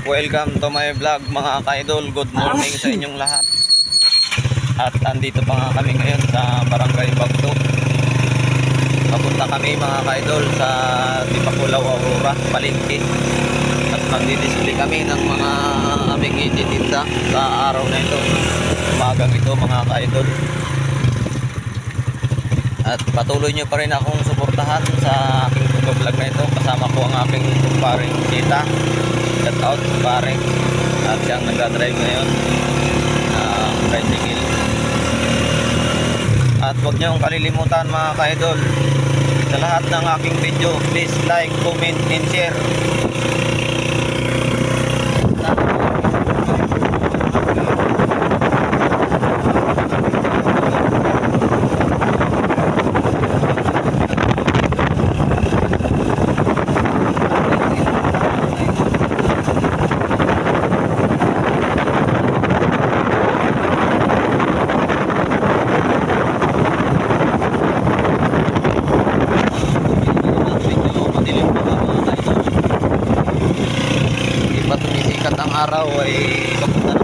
Welcome to my vlog mga ka-idol. Good morning sa inyong lahat. At andito pa nga kami ngayon sa Barangay Bagto. Papunta kami mga ka-idol sa Tipakulaw, Aurora, Palengke. At magdi-display kami ng mga aming ititinda sa araw na ito. Umagang ito mga ka-idol. At patuloy nyo pa rin akong suportahan sa aking vlog na ito. Kasama ko ang aking kumparing Chita. Shout out kumparing. At siyang nagdadrive ngayon. Tricycle. At huwag nyo kalilimutan mga ka-idol. Sa lahat ng aking video, please like, comment, and share. Tumisikat ang araw ay papunta